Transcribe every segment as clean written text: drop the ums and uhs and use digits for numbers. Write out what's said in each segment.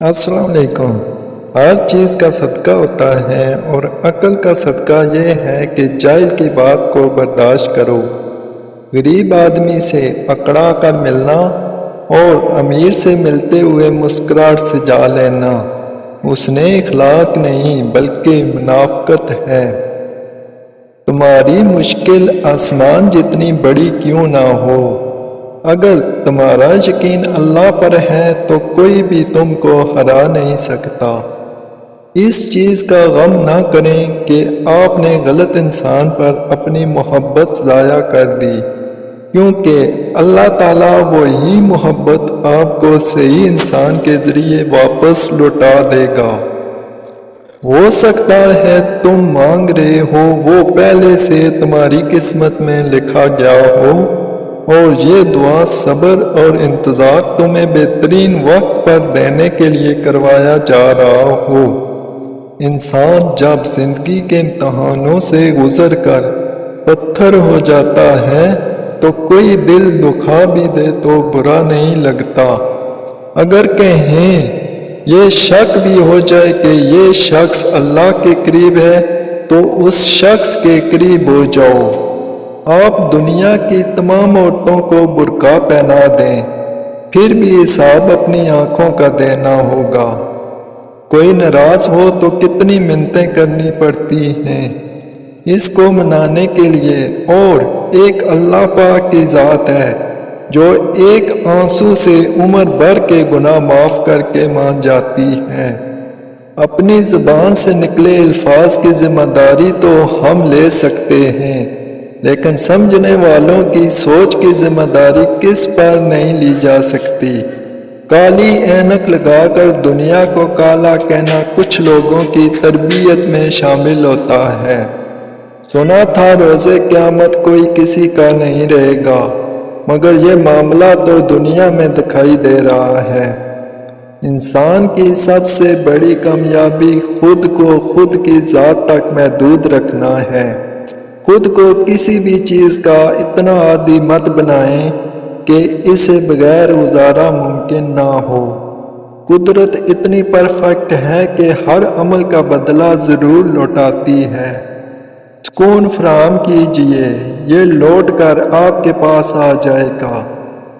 السلام علیکم۔ ہر چیز کا صدقہ ہوتا ہے اور عقل کا صدقہ یہ ہے کہ جاہل کی بات کو برداشت کرو۔ غریب آدمی سے اکڑا کر ملنا اور امیر سے ملتے ہوئے مسکراہٹ سجا لینا اس نے اخلاق نہیں بلکہ منافقت ہے۔ تمہاری مشکل آسمان جتنی بڑی کیوں نہ ہو، اگر تمہارا یقین اللہ پر ہے تو کوئی بھی تم کو ہرا نہیں سکتا۔ اس چیز کا غم نہ کریں کہ آپ نے غلط انسان پر اپنی محبت ضائع کر دی، کیونکہ اللہ تعالیٰ وہی محبت آپ کو صحیح انسان کے ذریعے واپس لوٹا دے گا۔ ہو سکتا ہے تم مانگ رہے ہو وہ پہلے سے تمہاری قسمت میں لکھا گیا ہو، اور یہ دعا صبر اور انتظار تمہیں بہترین وقت پر دینے کے لیے کروایا جا رہا ہو۔ انسان جب زندگی کے امتحانوں سے گزر کر پتھر ہو جاتا ہے تو کوئی دل دکھا بھی دے تو برا نہیں لگتا۔ اگر کہیں یہ شک بھی ہو جائے کہ یہ شخص اللہ کے قریب ہے تو اس شخص کے قریب ہو جاؤ۔ آپ دنیا کی تمام عورتوں کو برقع پہنا دیں، پھر بھی حساب اپنی آنکھوں کا دینا ہوگا۔ کوئی ناراض ہو تو کتنی منتیں کرنی پڑتی ہیں اس کو منانے کے لیے، اور ایک اللہ پاک کی ذات ہے جو ایک آنسو سے عمر بھر کے گناہ معاف کر کے مان جاتی ہے۔ اپنی زبان سے نکلے الفاظ کی ذمہ داری تو ہم لے سکتے ہیں، لیکن سمجھنے والوں کی سوچ کی ذمہ داری کس پر نہیں لی جا سکتی۔ کالی اینک لگا کر دنیا کو کالا کہنا کچھ لوگوں کی تربیت میں شامل ہوتا ہے۔ سنا تھا روز قیامت کوئی کسی کا نہیں رہے گا، مگر یہ معاملہ تو دنیا میں دکھائی دے رہا ہے۔ انسان کی سب سے بڑی کامیابی خود کو خود کی ذات تک محدود رکھنا ہے۔ خود کو کسی بھی چیز کا اتنا عادی مت بنائیں کہ اسے بغیر گزارا ممکن نہ ہو۔ قدرت اتنی پرفیکٹ ہے کہ ہر عمل کا بدلہ ضرور لوٹاتی ہے۔ سکون فراہم کیجئے، یہ لوٹ کر آپ کے پاس آ جائے گا۔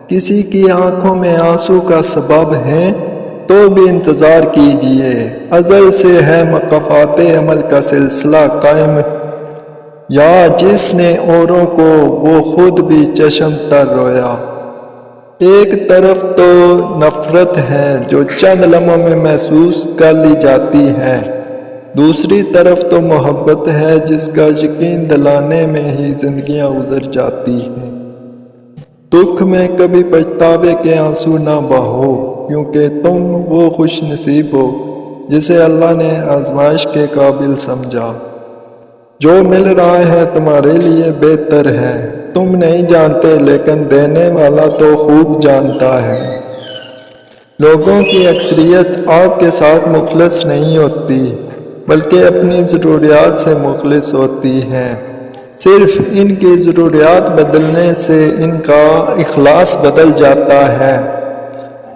کسی کی آنکھوں میں آنسو کا سبب ہے تو بھی انتظار کیجئے، ازل سے ہے مکافات عمل کا سلسلہ قائم، یا جس نے اوروں کو وہ خود بھی چشم تر رویا۔ ایک طرف تو نفرت ہے جو چند لمحوں میں محسوس کر لی جاتی ہے، دوسری طرف تو محبت ہے جس کا یقین دلانے میں ہی زندگیاں گزر جاتی ہیں۔ دکھ میں کبھی پچھتاوے کے آنسو نہ بہاؤ، کیونکہ تم وہ خوش نصیب ہو جسے اللہ نے آزمائش کے قابل سمجھا۔ جو مل رہا ہے تمہارے لیے بہتر ہے، تم نہیں جانتے لیکن دینے والا تو خوب جانتا ہے۔ لوگوں کی اکثریت آپ کے ساتھ مخلص نہیں ہوتی بلکہ اپنی ضروریات سے مخلص ہوتی ہے۔ صرف ان کی ضروریات بدلنے سے ان کا اخلاص بدل جاتا ہے۔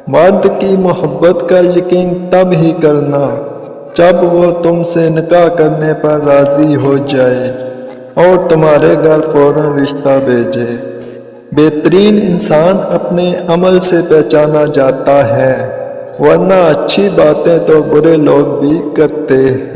مرد کی محبت کا یقین تب ہی کرنا جب وہ تم سے نکاح کرنے پر راضی ہو جائے اور تمہارے گھر فوراً رشتہ بھیجے۔ بہترین انسان اپنے عمل سے پہچانا جاتا ہے، ورنہ اچھی باتیں تو برے لوگ بھی کرتے ہیں۔